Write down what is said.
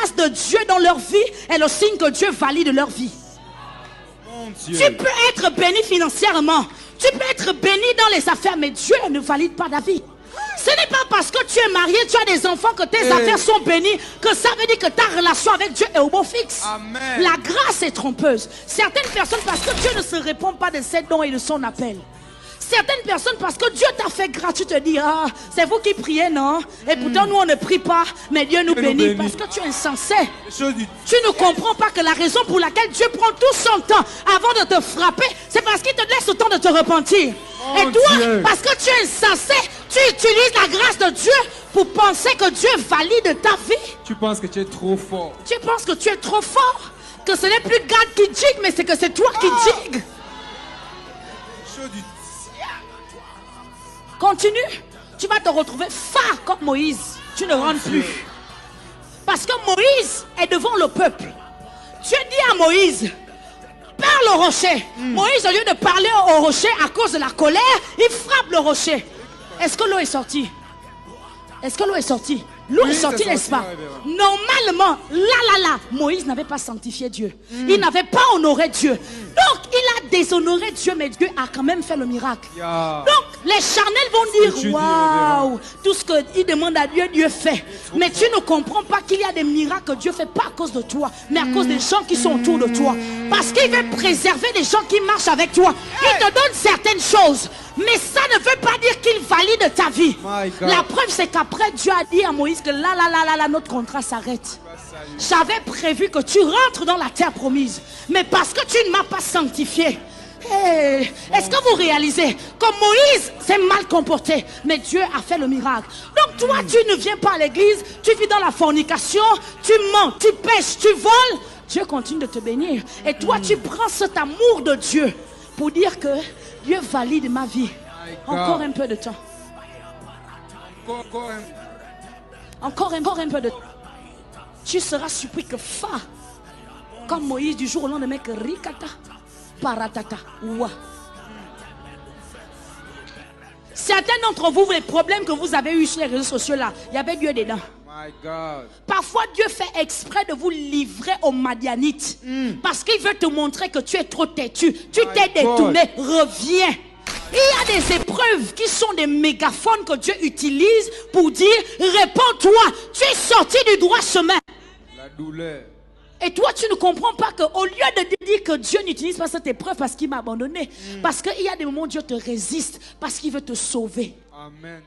grâce de Dieu dans leur vie est le signe que Dieu valide leur vie. Tu peux être béni financièrement, tu peux être béni dans les affaires, mais Dieu ne valide pas ta vie. Ce n'est pas parce que tu es marié, tu as des enfants, que tes affaires sont bénies, que ça veut dire que ta relation avec Dieu est au beau fixe. Amen. La grâce est trompeuse. Certaines personnes, parce que Dieu ne se répond pas de ses dons et de son appel. Certaines personnes, parce que Dieu t'a fait grâce, tu te dis, ah, c'est vous qui priez, non? Et pourtant, nous, on ne prie pas, mais Dieu nous bénit. Parce que tu es insensé. Tu ne comprends pas que la raison pour laquelle Dieu prend tout son temps avant de te frapper, c'est parce qu'il te laisse le temps de te repentir. Et toi, parce que tu es insensé, tu utilises la grâce de Dieu pour penser que Dieu valide ta vie. Tu penses que tu es trop fort. Tu penses que tu es trop fort. Que ce n'est plus God qui digue, mais c'est que c'est toi qui digue. Continue, tu vas te retrouver phare comme Moïse. Tu ne rentres plus. Parce que Moïse est devant le peuple. Dieu dit à Moïse, parle au rocher. Moïse, au lieu de parler au rocher à cause de la colère, il frappe le rocher. Est-ce que l'eau est sortie? Est-ce que l'eau est sortie? L'eau est sortie, n'est-ce pas? Normalement, là, Moïse n'avait pas sanctifié Dieu. Il n'avait pas honoré Dieu. Donc, il a déshonoré Dieu, mais Dieu a quand même fait le miracle. Donc, les charnels vont dire, waouh, tout ce qu'il demande à Dieu, Dieu fait. Mais tu ne comprends pas qu'il y a des miracles que Dieu fait pas à cause de toi, mais à cause des gens qui sont autour de toi. Parce qu'il veut préserver les gens qui marchent avec toi. Il te donne certaines choses, mais ça ne veut pas dire qu'il valide ta vie. La preuve, c'est qu'après, Dieu a dit à Moïse que là, notre contrat s'arrête. J'avais prévu que tu rentres dans la terre promise, mais parce que tu ne m'as pas sanctifié. Est-ce que vous réalisez que Moïse s'est mal comporté, mais Dieu a fait le miracle? Donc toi, tu ne viens pas à l'église, tu vis dans la fornication, tu mens, tu pêches, tu voles. Dieu continue de te bénir. Et toi, tu prends cet amour de Dieu pour dire que Dieu valide ma vie. Encore un peu de temps. Encore un peu de temps. Tu seras surpris que comme Moïse du jour au lendemain, que rikata, paratata, ouah. Certains d'entre vous, les problèmes que vous avez eu sur les réseaux sociaux là, il y avait Dieu dedans. Parfois, Dieu fait exprès de vous livrer aux Madianites. Parce qu'il veut te montrer que tu es trop têtu. Tu t'es détourné. Reviens. Il y a des épreuves qui sont des mégaphones que Dieu utilise pour dire, réponds-toi. Tu es sorti du droit chemin. La douleur. Et toi, tu ne comprends pas qu'au lieu de dire que Dieu n'utilise pas cette épreuve parce qu'il m'a abandonné, parce qu'il y a des moments où Dieu te résiste, parce qu'il veut te sauver. Amen.